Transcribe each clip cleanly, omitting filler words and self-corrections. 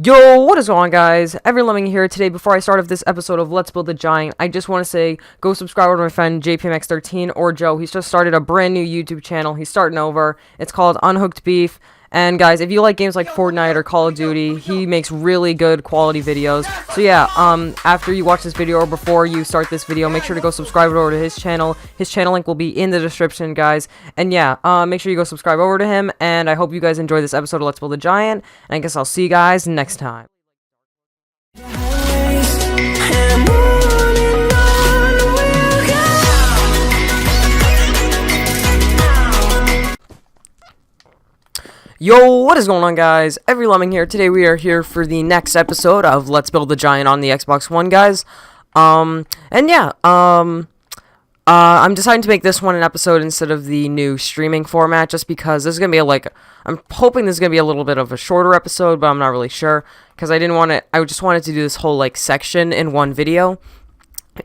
Yo, what is going on, guys? Lemming here. Today, before I start off this episode of Let's Build a Giant, I just want to say, go subscribe to my friend JPMX13 or Joe. He's just started a brand new YouTube channel. He's starting over. It's called Unhooked Beef. And guys, if you like games like Fortnite or Call of Duty, he makes really good quality videos. So yeah, after you watch this video or before you start this video, make sure to go subscribe over to his channel. His channel link will be in the description, guys. And yeah, make sure you go subscribe over to him. And I hope you guys enjoy this episode of Let's Build a Giant. And I guess I'll see you guys next time. Yo, what is going on, guys? Lemming here. Today we are here for the next episode of Let's Build a Giant on the Xbox One, guys. I'm deciding to make this one an episode instead of the new streaming format, just because this is gonna be I'm hoping this is gonna be a little bit of a shorter episode, but I'm not really sure, because I just wanted to do this whole section in one video.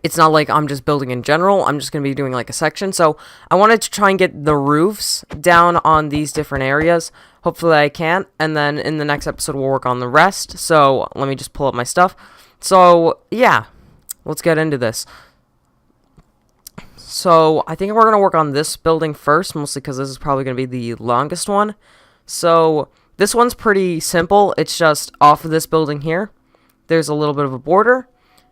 It's not like I'm just building in general. I'm just going to be doing a section. So I wanted to try and get the roofs down on these different areas. Hopefully I can. And then in the next episode, we'll work on the rest. So let me just pull up my stuff. So yeah, let's get into this. So I think we're going to work on this building first, mostly because this is probably going to be the longest one. So this one's pretty simple. It's just off of this building here. There's a little bit of a border.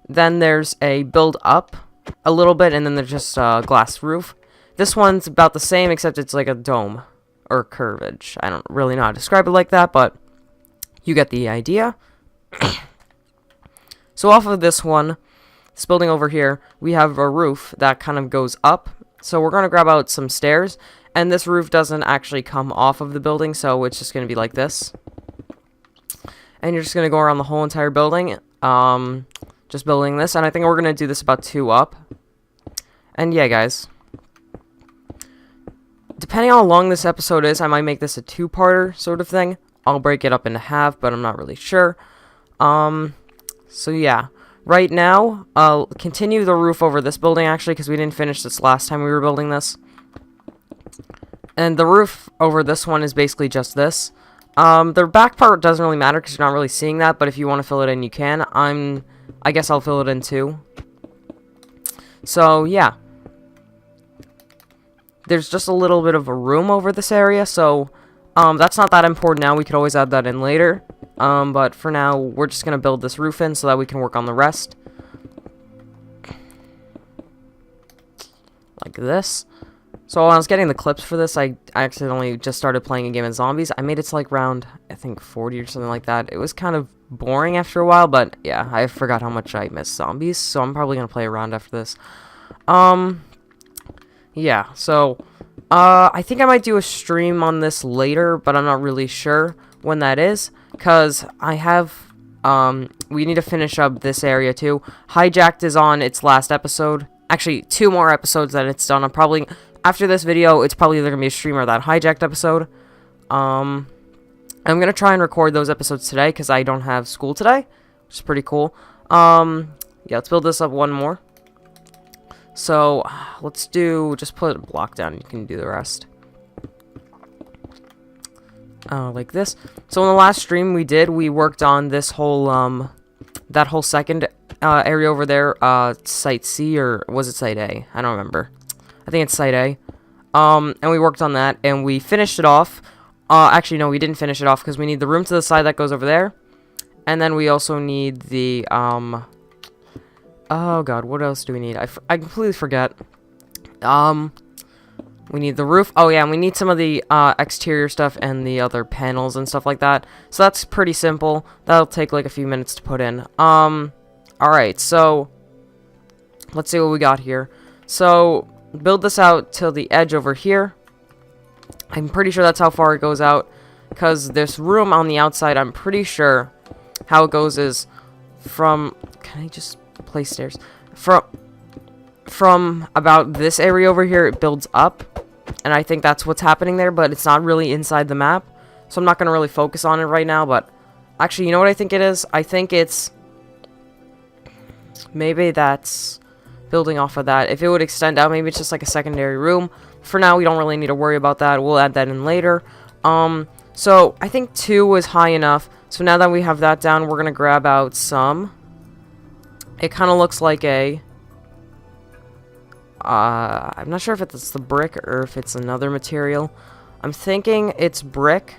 Then there's a build up a little bit, and then there's just a glass roof. This one's about the same, except it's like a dome or curvage. I don't really know how to describe it like that, but you get the idea. So off of this building over here, we have a roof that kind of goes up. So we're going to grab out some stairs, and this roof doesn't actually come off of the building, so it's just going to be like this. And you're just going to go around the whole entire building. Just building this, and I think we're going to do this about 2 up. And yeah, guys. Depending on how long this episode is, I might make this a 2-parter sort of thing. I'll break it up into half, but I'm not really sure. So yeah. Right now, I'll continue the roof over this building, actually, because we didn't finish this last time we were building this. And the roof over this one is basically just this. The back part doesn't really matter, because you're not really seeing that, but if you want to fill it in, you can. I guess I'll fill it in too. So, yeah. There's just a little bit of a room over this area, so that's not that important now. We could always add that in later. But for now, we're just going to build this roof in so that we can work on the rest. Like this. So when I was getting the clips for this, I accidentally just started playing a game of zombies. I made it to round, I think, 40 or something like that. It was kind of boring after a while, but yeah, I forgot how much I miss zombies, so I'm probably going to play a round after this. Yeah, so, I think I might do a stream on this later, but I'm not really sure when that is, because I have, we need to finish up this area too. Hijacked is on its last episode. Actually, 2 more episodes that it's done. After this video, it's probably either going to be a stream or that Hijacked episode. I'm going to try and record those episodes today, because I don't have school today, which is pretty cool. Yeah, let's build this up one more. So, just put a block down, you can do the rest. Like this. So in the last stream we worked on this whole, that whole second, area over there, Site C, or was it Site A? I don't remember. I think it's Site A. And we worked on that, and we finished it off. Actually, no, we didn't finish it off, because we need the room to the side that goes over there. And then we also need the, oh god, what else do we need? I completely forget. We need the roof. Oh yeah, and we need some of the, exterior stuff and the other panels and stuff like that. So that's pretty simple. That'll take, a few minutes to put in. Alright, so, let's see what we got here. So, build this out till the edge over here. I'm pretty sure that's how far it goes out, because this room on the outside, I'm pretty sure how it goes is from, can I just place stairs? From about this area over here, it builds up, and I think that's what's happening there, but it's not really inside the map, so I'm not going to really focus on it right now, but actually, you know what I think it is? I think it's, maybe that's building off of that. If it would extend out, maybe it's just a secondary room. For now, we don't really need to worry about that. We'll add that in later. So I think 2 was high enough. So now that we have that down, we're gonna grab out some. It kind of looks like a... I'm not sure if it's the brick or if it's another material. I'm thinking it's brick,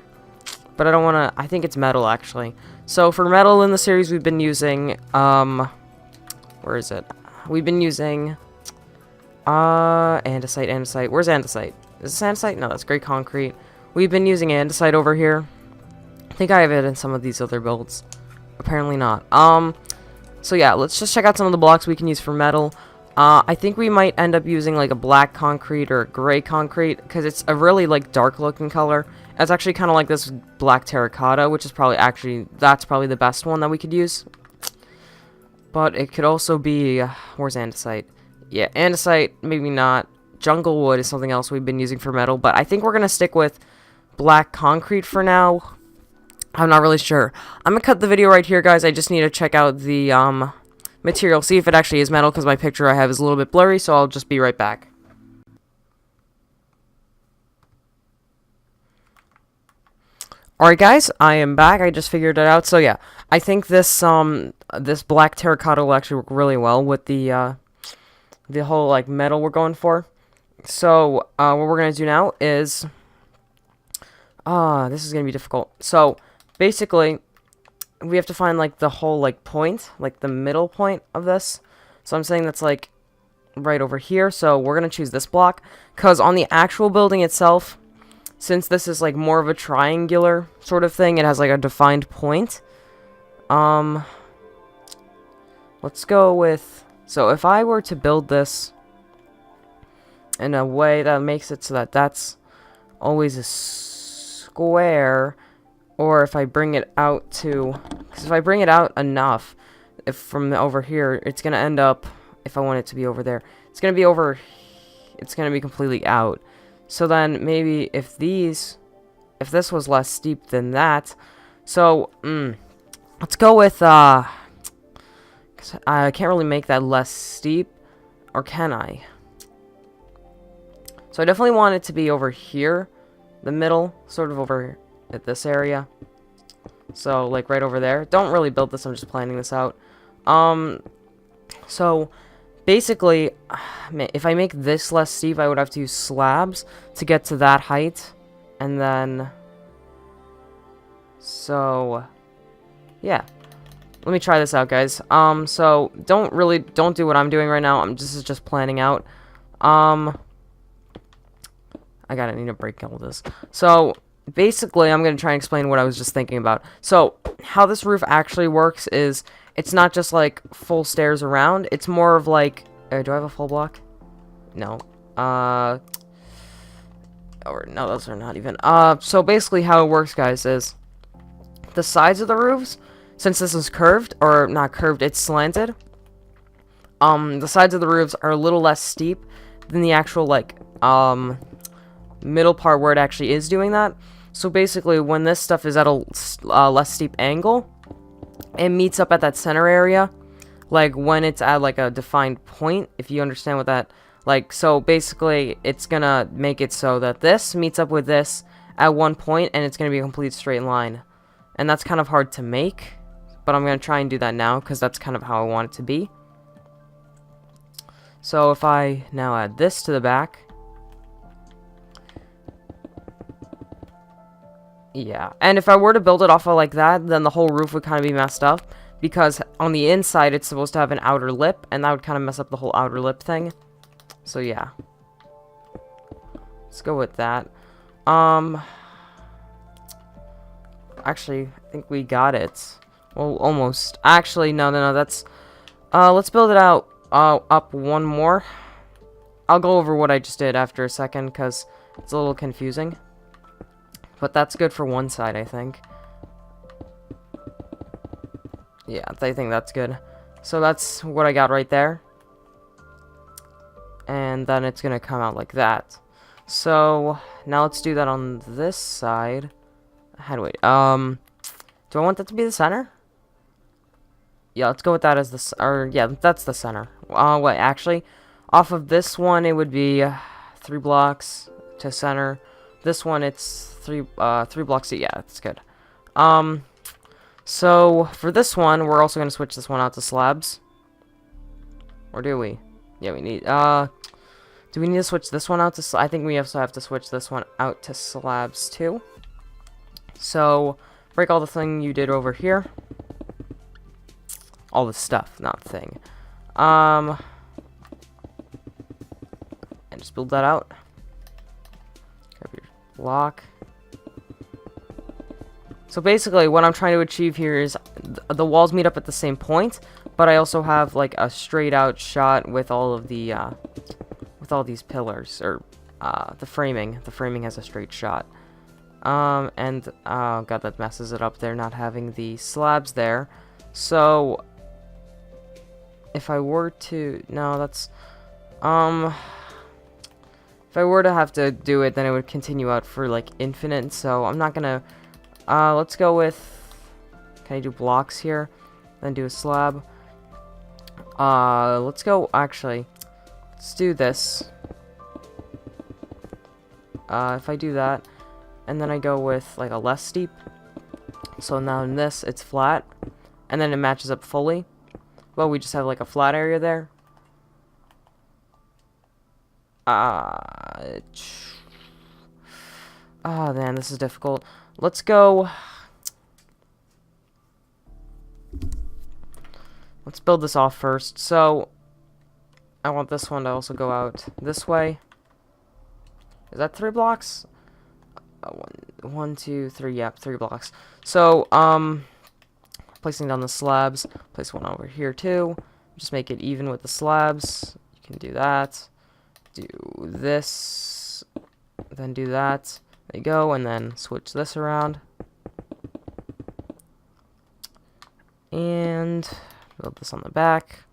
but I don't want to... I think it's metal, actually. So for metal in the series, we've been using... where is it? We've been using... andesite. Where's andesite? Is this andesite? No, that's gray concrete. We've been using andesite over here. I think I have it in some of these other builds. Apparently not. So yeah, let's just check out some of the blocks we can use for metal. I think we might end up using like a black concrete or a gray concrete because it's a really like dark looking color. It's actually kind of like this black terracotta, which is probably that's probably the best one that we could use. But it could also be, where's andesite? Yeah, andesite, maybe not. Jungle wood is something else we've been using for metal, but I think we're gonna stick with black concrete for now. I'm not really sure. I'm gonna cut the video right here, guys. I just need to check out the material, see if it actually is metal, because my picture I have is a little bit blurry, so I'll just be right back. Alright guys, I am back. I just figured it out. So yeah, I think this this black terracotta will actually work really well with the whole like metal we're going for. So what we're gonna do now is this is gonna be difficult. So basically we have to find like the whole like point, like the middle point of this. So I'm saying that's like right over here. So we're gonna choose this block because on the actual building itself, since this is like more of a triangular sort of thing, it has like a defined point. Let's go with, so if I were to build this in a way that makes it so that that's always a square, or if I bring it out to, because if I bring it out enough, if from over here, it's going to end up, if I want it to be over there, it's going to be over, it's going to be completely out. So then maybe if this was less steep than that, so let's go with, 'cause I can't really make that less steep, or can I? So I definitely want it to be over here, the middle, sort of over at this area. So like right over there. Don't really build this, I'm just planning this out. So basically, if I make this less steep, I would have to use slabs to get to that height. And then, so yeah. Let me try this out, guys. So don't do what I'm doing right now. This is just planning out. I gotta need to break all this. So basically, I'm gonna try and explain what I was just thinking about. So how this roof actually works is it's not just like full stairs around. It's more of like, do I have a full block? No. Or no, those are not even. So basically, how it works, guys, is the sides of the roofs. Since this is curved, or not curved, it's slanted, the sides of the roofs are a little less steep than the actual, like, middle part where it actually is doing that. So basically, when this stuff is at a less steep angle, it meets up at that center area, like, when it's at, like, a defined point, if you understand what that, like, so basically, it's gonna make it so that this meets up with this at one point, and it's gonna be a complete straight line. And that's kind of hard to make, but I'm going to try and do that now, because that's kind of how I want it to be. So if I now add this to the back. Yeah, and if I were to build it off of like that, then the whole roof would kind of be messed up. Because on the inside, it's supposed to have an outer lip, and that would kind of mess up the whole outer lip thing. So yeah. Let's go with that. Actually, I think we got it. Well, almost. Actually, no, that's... let's build it out up one more. I'll go over what I just did after a second, because it's a little confusing. But that's good for one side, I think. Yeah, I think that's good. So that's what I got right there. And then it's going to come out like that. So, now let's do that on this side. How do I... do I want that to be the center? Yeah, let's go with that as the... Or, yeah, that's the center. Wait, actually, off of this one, it would be 3 blocks to center. This one, it's 3 blocks to... Yeah, that's good. So, for this one, we're also going to switch this one out to slabs. Or do we? Yeah, we need, do we need to switch this one out to, I think we also have to switch this one out to slabs too. So, break all the thing you did over here. All the stuff, not thing. And just build that out. Grab your block. So basically, what I'm trying to achieve here is the walls meet up at the same point, but I also have like a straight out shot with all of the with all these pillars, or the framing. The framing has a straight shot. And oh god, that messes it up there, not having the slabs there. So if I were to, no, that's if I were to have to do it, then it would continue out for like infinite. So I'm not gonna. Let's go with, can I do blocks here? Then do a slab. Let's go, actually, let's do this. If I do that, and then I go with, like, a less steep. So now in this, it's flat, and then it matches up fully. Well, we just have, like, a flat area there. Oh, man, this is difficult. Let's go. Let's build this off first. So, I want this one to also go out this way. Is that 3 blocks? 1, 2, 3. Yep, 3 blocks. So, placing down the slabs. Place one over here too. Just make it even with the slabs. You can do that. Do this. Then do that. There you go, and then switch this around. And build this on the back.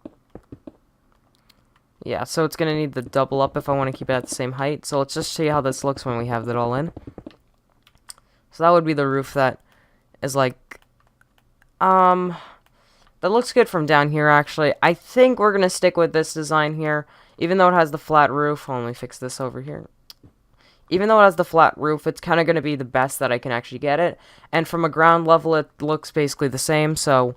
Yeah, so it's going to need the double up if I want to keep it at the same height. So let's just see how this looks when we have that all in. So that would be the roof that is like, that looks good from down here, actually. I think we're going to stick with this design here, even though it has the flat roof. Let me fix this over here. Even though it has the flat roof, it's kind of going to be the best that I can actually get it. And from a ground level, it looks basically the same, so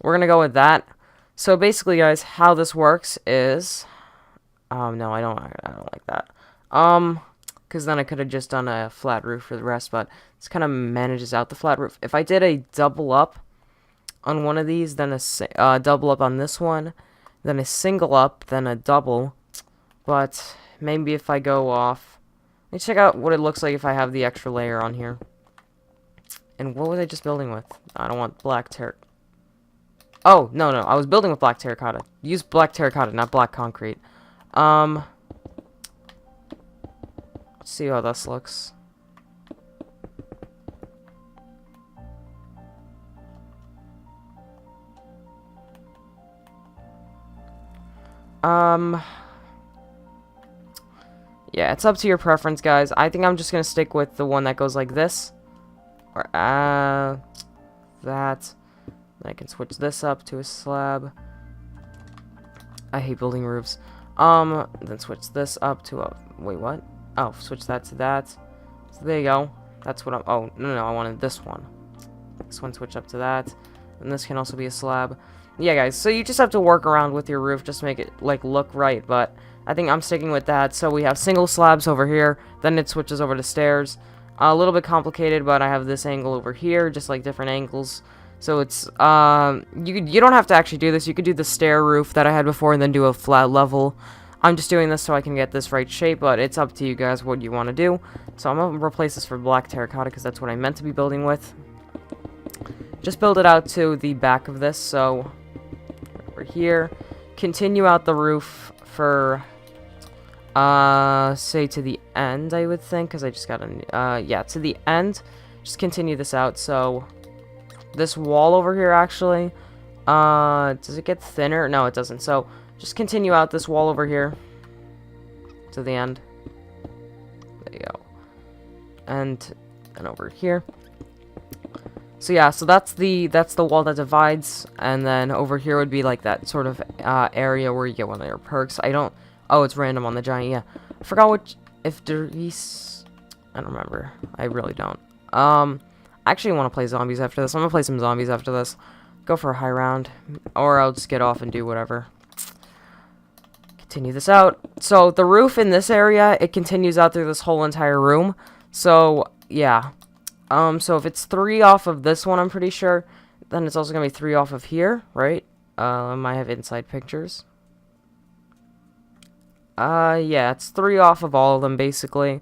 we're going to go with that. So basically, guys, how this works is... no, I don't like that. Because then I could have just done a flat roof for the rest, but this kind of manages out the flat roof. If I did a double up on one of these, then a double up on this one, then a single up, then a double, but maybe if I go off... Let me check out what it looks like if I have the extra layer on here. And what was I just building with? I don't want black terracotta. Oh, no, I was building with black terracotta. Use black terracotta, not black concrete. Let's see how this looks. Yeah, it's up to your preference, guys. I think I'm just gonna stick with the one that goes like this. Or, that. Then I can switch this up to a slab. I hate building roofs. Then switch this up to a... Wait, what? Oh, switch that to that. So there you go. That's what I'm... Oh, no, I wanted this one. This one switch up to that. And this can also be a slab. Yeah, guys, so you just have to work around with your roof just to make it, like, look right, but... I think I'm sticking with that. So we have single slabs over here, then it switches over to stairs. A little bit complicated, but I have this angle over here, just like different angles. So it's, you don't have to actually do this. You could do the stair roof that I had before and then do a flat level. I'm just doing this so I can get this right shape, but it's up to you guys what you want to do. So I'm going to replace this for black terracotta because that's what I meant to be building with. Just build it out to the back of this, so over here. Continue out the roof for... say to the end, I would think, because I just got a, yeah, to the end. Just continue this out, so, this wall over here, actually, does it get thinner? No, it doesn't, so, just continue out this wall over here, to the end. There you go. And over here. So yeah, so that's the wall that divides, and then over here would be like that sort of, area where you get one of your perks. Oh, it's random on the giant, yeah. I forgot which, if Derice... I don't remember. I really don't. I actually want to play zombies after this. I'm going to play some zombies after this. Go for a high round. Or I'll just get off and do whatever. Continue this out. So, the roof in this area, it continues out through this whole entire room. So, yeah. So if it's 3 off of this one, I'm pretty sure, then it's also going to be 3 off of here, right? I might have inside pictures. Yeah, it's 3 off of all of them, basically.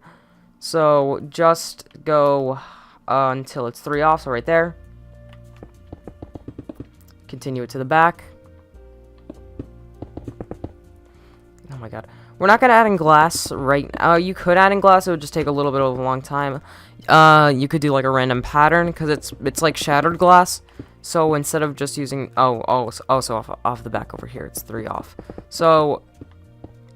So, just go until it's 3 off, so right there. Continue it to the back. Oh my god. We're not going to add in glass right now. You could add in glass, it would just take a little bit of a long time. You could do like a random pattern, because it's like shattered glass. So instead of just using... also off the back over here, it's 3 off. So,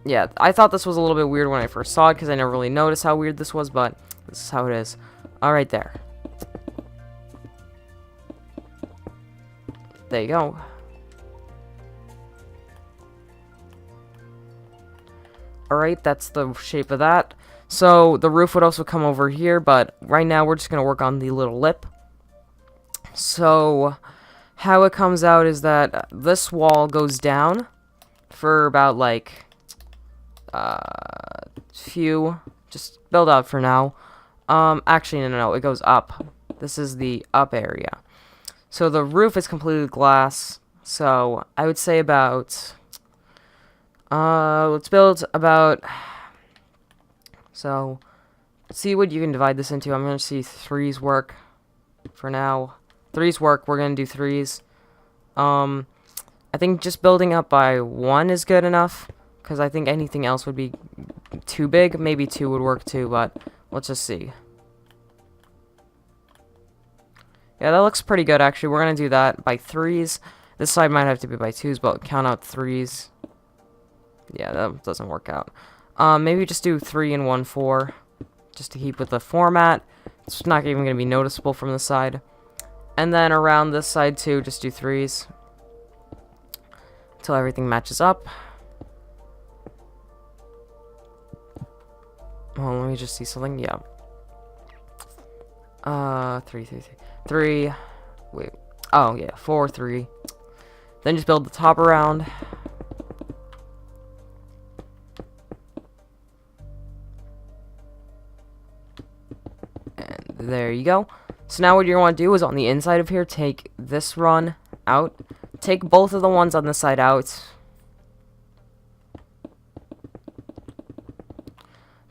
yeah, I thought this was a little bit weird when I first saw it, because I never really noticed how weird this was, but this is how it is. Alright, there. There you go. Alright, that's the shape of that. So, the roof would also come over here, but right now we're just going to work on the little lip. So, how it comes out is that this wall goes down for about, like, just build out for now. Actually, no, it goes up. This is the up area. So, the roof is completely glass, so I would say about... let's build about... So, see what you can divide this into. I'm going to see 3s work for now. 3s work. We're going to do 3s. I think just building up by 1 is good enough, because I think anything else would be too big. Maybe 2 would work too, but let's just see. Yeah, that looks pretty good, actually. We're going to do that by 3s. This side might have to be by 2s, but count out 3s. Yeah, that doesn't work out. Maybe just do 3 and 1, 4, just to keep with the format. It's not even going to be noticeable from the side. And then around this side too, just do 3s. Until everything matches up. Oh, let me just see something. Yeah. 3. Wait. Oh, yeah. 4, 3. Then just build the top around. There you go. So now what you're going to do is on the inside of here, take this run out. Take both of the ones on this side out.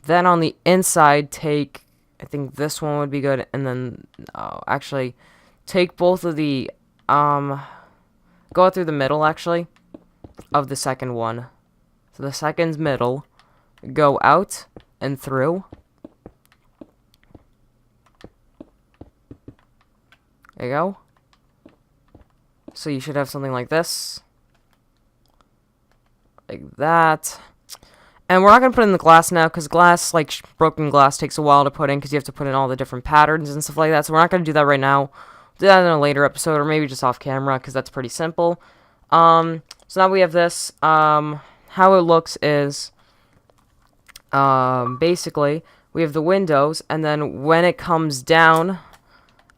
Then on the inside, take, I think this one would be good. And then, actually, take both of the, go out through the middle, actually, of the second one. So the second's middle, go out and through. There you go. So you should have something like this. Like that. And we're not going to put in the glass now, because glass, like broken glass, takes a while to put in, because you have to put in all the different patterns and stuff like that. So we're not going to do that right now. We'll do that in a later episode, or maybe just off camera, because that's pretty simple. So now we have this. How it looks is, basically, we have the windows, and then when it comes down...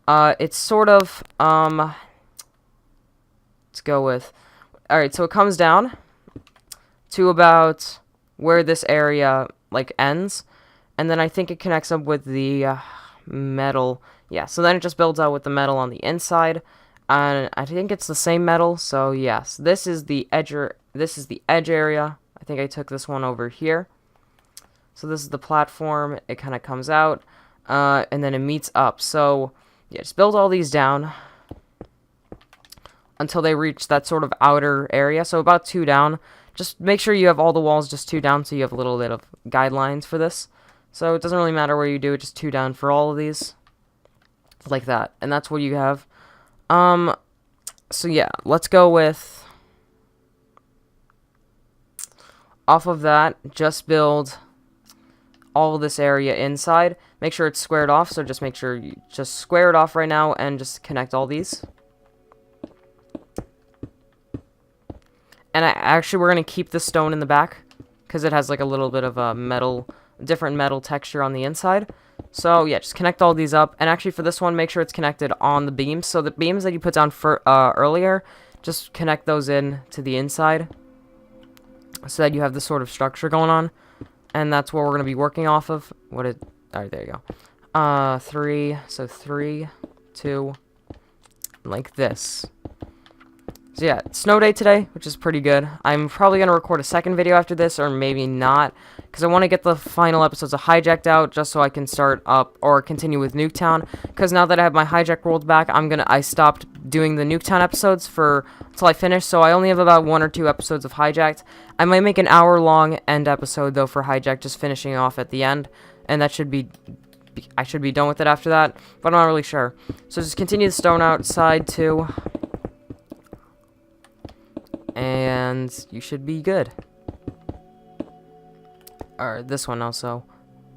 it's sort of, let's go with, alright, so it comes down to about where this area, like, ends, and then I think it connects up with the, metal, yeah, so then it just builds out with the metal on the inside, and I think it's the same metal, so yes, this is the edge area. I think I took this one over here, so this is the platform. It kind of comes out, and then it meets up, so... Yeah, just build all these down until they reach that sort of outer area. So about 2 down. Just make sure you have all the walls just 2 down so you have a little bit of guidelines for this. So it doesn't really matter where you do it, just 2 down for all of these. Like that. And that's what you have. So yeah, let's go with... Off of that, just build all this area inside. Make sure it's squared off, so just make sure you just square it off right now and just connect all these. And actually, we're going to keep the stone in the back because it has like a little bit of a different metal texture on the inside. So yeah, just connect all these up, and actually for this one, make sure it's connected on the beams. So the beams that you put down for earlier, just connect those in to the inside, so that you have this sort of structure going on, and that's what we're gonna be working off of. All right, there you go. 3, so 3, 2, like this. So yeah, snow day today, which is pretty good. I'm probably going to record a second video after this, or maybe not, because I want to get the final episodes of Hijacked out, just so I can start up, or continue with Nuketown, because now that I have my Hijack world back, I stopped doing the Nuketown episodes until I finish, so I only have about 1 or 2 episodes of Hijacked. I might make an hour-long end episode, though, for Hijack, just finishing off at the end, and that should be... I should be done with it after that, but I'm not really sure. So just continue the stone outside, too. And you should be good. Or this one also.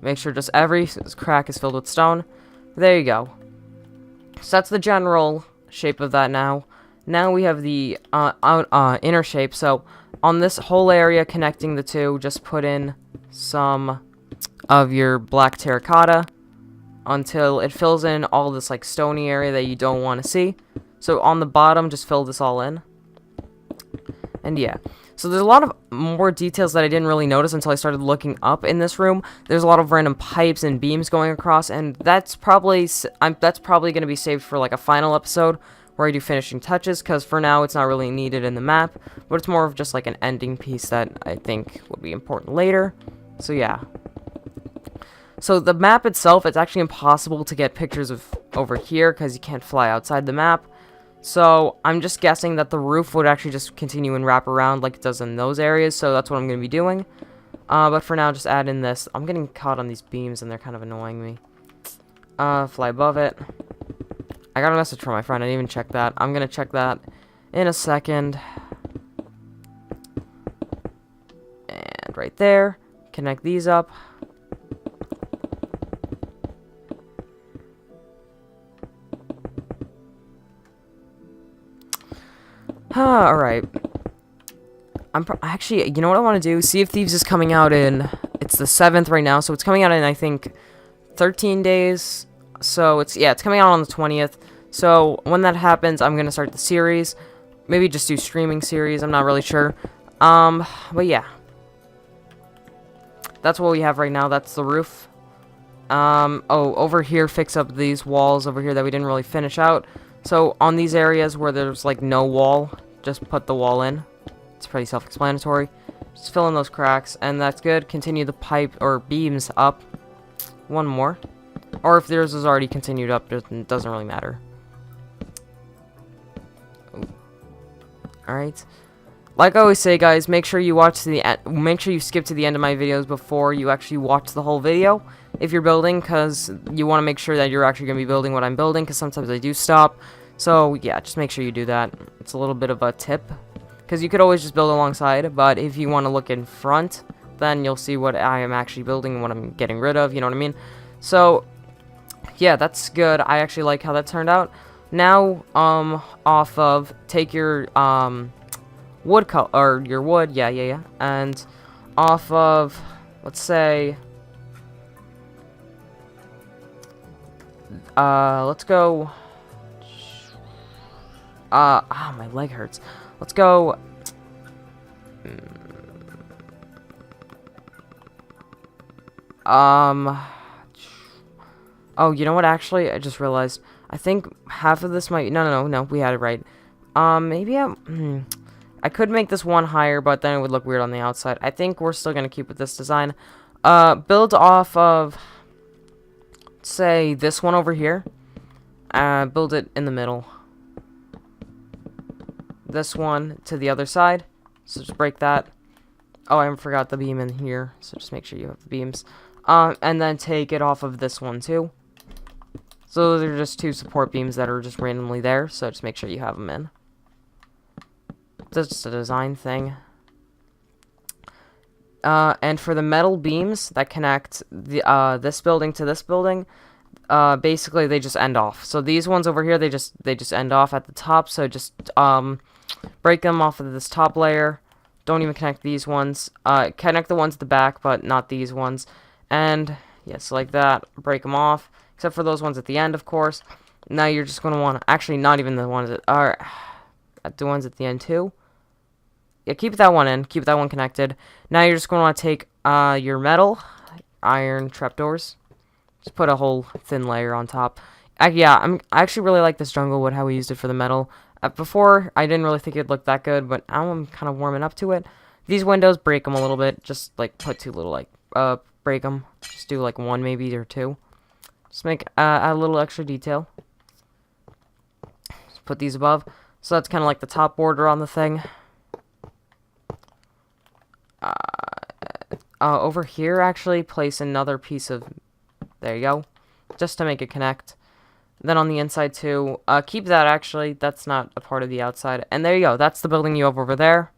Make sure just every crack is filled with stone. There you go. So that's the general shape of that now. Now we have the inner shape. So on this whole area connecting the two, just put in some of your black terracotta until it fills in all this like stony area that you don't want to see. So on the bottom, just fill this all in. And yeah, so there's a lot of more details that I didn't really notice until I started looking up in this room. There's a lot of random pipes and beams going across, and that's probably going to be saved for like a final episode where I do finishing touches, because for now it's not really needed in the map, but it's more of just like an ending piece that I think would be important later. So yeah. So the map itself, it's actually impossible to get pictures of over here because you can't fly outside the map. So I'm just guessing that the roof would actually just continue and wrap around like it does in those areas, so that's what I'm going to be doing. But for now, just add in this. I'm getting caught on these beams and they're kind of annoying me. Fly above it. I got a message from my friend, I didn't even check that. I'm going to check that in a second. And right there, connect these up. Alright. Actually, you know what I want to do? Sea of Thieves is coming out in... It's the 7th right now, so it's coming out in, I think, 13 days. So, it's coming out on the 20th. So, when that happens, I'm going to start the series. Maybe just do streaming series, I'm not really sure. But yeah. That's what we have right now, that's the roof. Over here, fix up these walls over here that we didn't really finish out. So, on these areas where there's, like, no wall, just put the wall in. It's pretty self-explanatory. Just fill in those cracks, and that's good. Continue the pipe, or beams up. One more. Or if theirs is already continued up, it doesn't really matter. Alright. Like I always say, guys, make sure you watch to the end. Make sure you skip to the end of my videos before you actually watch the whole video. If you're building, because you want to make sure that you're actually going to be building what I'm building, because sometimes I do stop. So, yeah, just make sure you do that. It's a little bit of a tip, because you could always just build alongside, but if you want to look in front, then you'll see what I am actually building and what I'm getting rid of, you know what I mean? So, yeah, that's good. I actually like how that turned out. Now, off of, take your, wood color, or your wood, yeah, and off of, let's say, let's go, my leg hurts. Let's go, oh, you know what, actually, I just realized, I think half of this might, no, we had it right. Maybe I could make this one higher, but then it would look weird on the outside. I think we're still gonna keep with this design. Build off of, say, this one over here. Build it in the middle. This one to the other side. So just break that. Oh, I forgot the beam in here, so just make sure you have the beams. And then take it off of this one too. So they're just two support beams that are just randomly there, so just make sure you have them in. That's just a design thing. And for the metal beams that connect the this building to this building, basically they just end off. So these ones over here, they just end off at the top. So just break them off of this top layer. Don't even connect these ones. Connect the ones at the back, but not these ones. And Yes, like that. Break them off, except for those ones at the end, of course. Now you're just going to want to, actually not even the ones that are, the ones at the end too. Yeah, keep that one in, keep that one connected. Now you're just going to want to take your metal, iron trapdoors. Just put a whole thin layer on top. I actually really like this jungle wood, how we used it for the metal. Before, I didn't really think it'd look that good, but now I'm kind of warming up to it. These windows, break them a little bit. Just, like, put two little, like, break them. Just do, like, one maybe or two. Just make a little extra detail. Just put these above. So that's kind of like the top border on the thing. Over here, actually, place another piece of... There you go. Just to make it connect. Then on the inside, too, keep that, actually. That's not a part of the outside. And there you go. That's the building you have over there.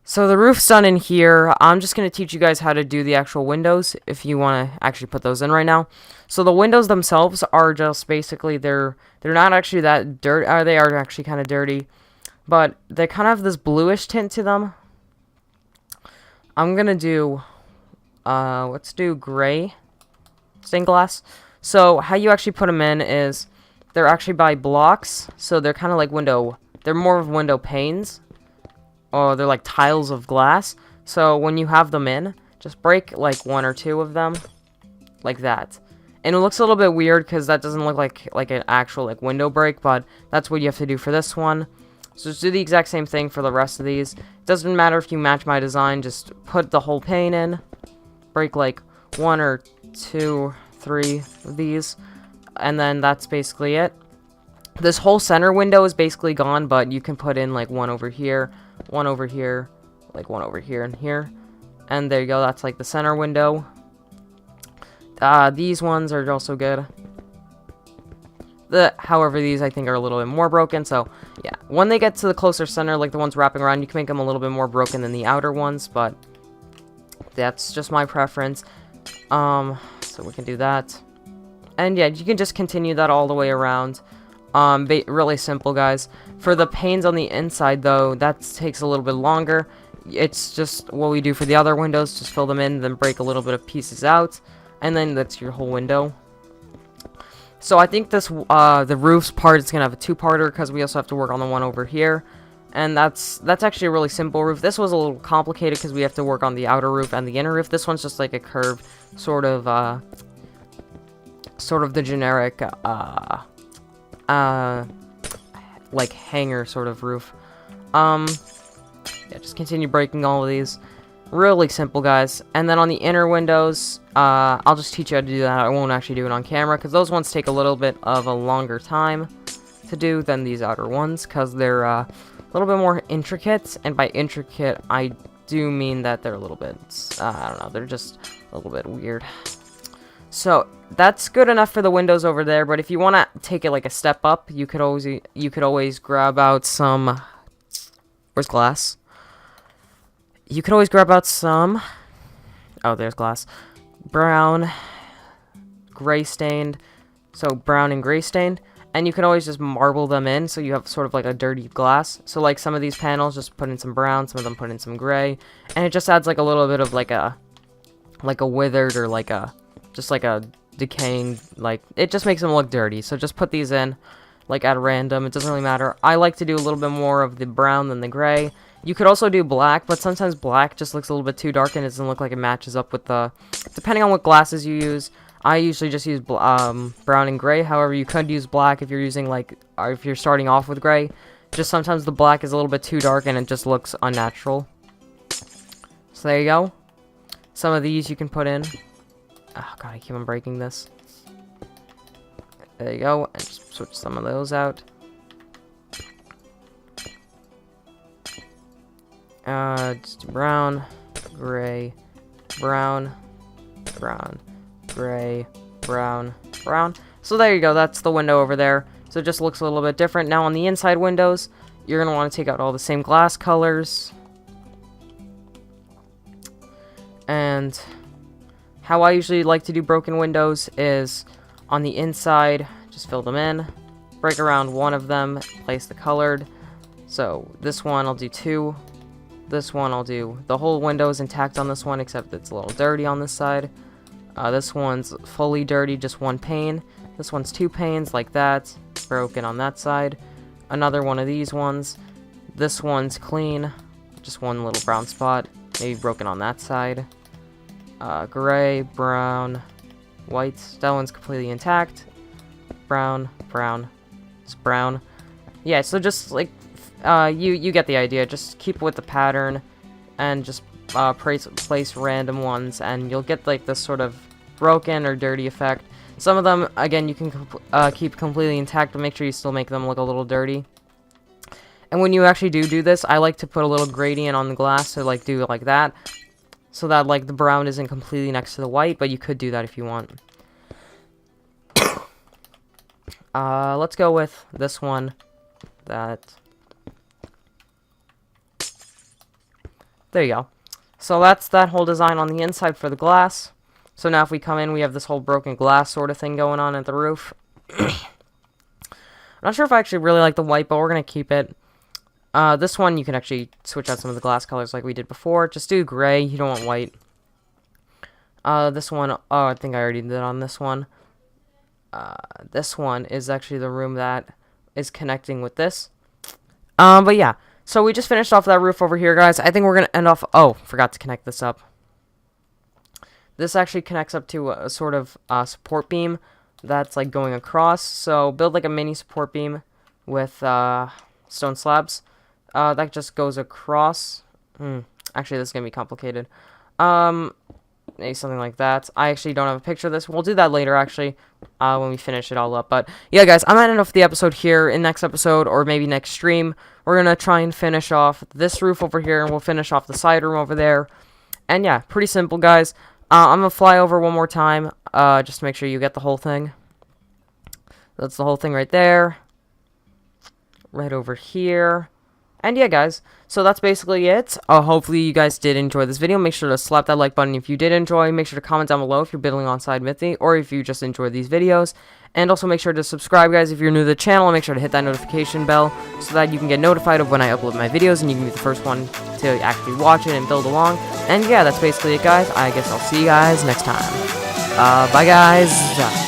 So the roof's done in here. I'm just going to teach you guys how to do the actual windows, if you want to actually put those in right now. So the windows themselves are just basically, they're not actually that dirty. They are actually kind of dirty. But they kind of have this bluish tint to them. I'm going to do, let's do gray stained glass. So how you actually put them in is they're actually by blocks. So they're kind of like they're more of window panes. Or they're like tiles of glass. So when you have them in, just break like one or two of them. Like that. And it looks a little bit weird because that doesn't look like an actual like window break. But that's what you have to do for this one. So just do the exact same thing for the rest of these. It doesn't matter if you match my design. Just put the whole pane in. Break like one or two, three of these. And then that's basically it. This whole center window is basically gone. But you can put in like one over here. One over here. Like one over here and here. And there you go. That's like the center window. These ones are also good. However, these I think are a little bit more broken. So, yeah. When they get to the closer center, like the ones wrapping around, you can make them a little bit more broken than the outer ones. But that's just my preference. So we can do that. And yeah, you can just continue that all the way around. Really simple, guys. For the panes on the inside, though, that takes a little bit longer. It's just what we do for the other windows. Just fill them in, then break a little bit of pieces out. And then that's your whole window. So I think this, the roofs part is going to have a two-parter because we also have to work on the one over here. And that's actually a really simple roof. This was a little complicated because we have to work on the outer roof and the inner roof. This one's just like a curved, sort of the generic, like hanger sort of roof. Yeah, just continue breaking all of these. Really simple, guys. And then on the inner windows, I'll just teach you how to do that. I won't actually do it on camera because those ones take a little bit of a longer time to do than these outer ones because they're a little bit more intricate. And by intricate, I do mean that they're a little bit, I don't know, they're just a little bit weird. So that's good enough for the windows over there. But if you want to take it like a step up, you could always grab out some. Where's glass? You could always grab out some. Oh, there's glass. Brown, gray stained. So brown and gray stained. And you can always just marble them in so you have sort of like a dirty glass. So like some of these panels, just put in some brown, some of them put in some gray. And it just adds like a little bit of like a withered or like a, just like a decaying, like, it just makes them look dirty. So just put these in like at random. It doesn't really matter. I like to do a little bit more of the brown than the gray. You could also do black, but sometimes black just looks a little bit too dark and it doesn't look like it matches up with the, depending on what glasses you use. I usually just use brown and gray. However, you could use black if you're using like, or if you're starting off with gray. Just sometimes the black is a little bit too dark and it just looks unnatural. So there you go. Some of these you can put in. Oh god, I keep on breaking this. There you go, and just switch some of those out. Just brown, gray, brown, brown, gray, brown, brown. So there you go, that's the window over there. So it just looks a little bit different. Now on the inside windows, you're going to want to take out all the same glass colors. And how I usually like to do broken windows is on the inside, just fill them in, break around one of them, place the colored. So this one I'll do 2. This one I'll do, the whole window is intact on this one except it's a little dirty on this side. This one's fully dirty, just 1 pane. This one's 2 panes, like that. Broken on that side. Another one of these ones. This one's clean. Just 1 little brown spot. Maybe broken on that side. Gray, brown, white. That one's completely intact. Brown, brown. It's brown. Yeah, so just like, you get the idea. Just keep with the pattern and just place random ones, and you'll get like this sort of broken or dirty effect. Some of them, again, you can keep completely intact, but make sure you still make them look a little dirty. And when you actually do this, I like to put a little gradient on the glass, so like do it like that, so that like the brown isn't completely next to the white, but you could do that if you want. Let's go with this one. There you go. So that's that whole design on the inside for the glass. So now if we come in, we have this whole broken glass sort of thing going on at the roof. I'm not sure if I actually really like the white, but we're going to keep it. This one, you can actually switch out some of the glass colors like we did before. Just do gray. You don't want white. This one, oh, I think I already did on this one. This one is actually the room that is connecting with this. But yeah. So we just finished off that roof over here, guys. I think we're going to end off... Oh, forgot to connect this up. This actually connects up to a sort of support beam that's like going across. So build like a mini support beam with stone slabs. That just goes across. Actually, this is going to be complicated. Maybe something like that. I actually don't have a picture of this. We'll do that later, actually, when we finish it all up. But yeah, guys, I'm ending off the episode here. In next episode, or maybe next stream, we're going to try and finish off this roof over here, and we'll finish off the side room over there. And yeah, pretty simple, guys. I'm going to fly over one more time, just to make sure you get the whole thing. That's the whole thing right there. Right over here. And yeah, guys, so that's basically it. Hopefully you guys did enjoy this video. Make sure to slap that like button if you did enjoy. Make sure to comment down below if you're building on SideMithy, or if you just enjoyed these videos. And also make sure to subscribe, guys, if you're new to the channel. And make sure to hit that notification bell so that you can get notified of when I upload my videos, and you can be the first one to actually watch it and build along. And yeah, that's basically it, guys. I guess I'll see you guys next time. Bye, guys.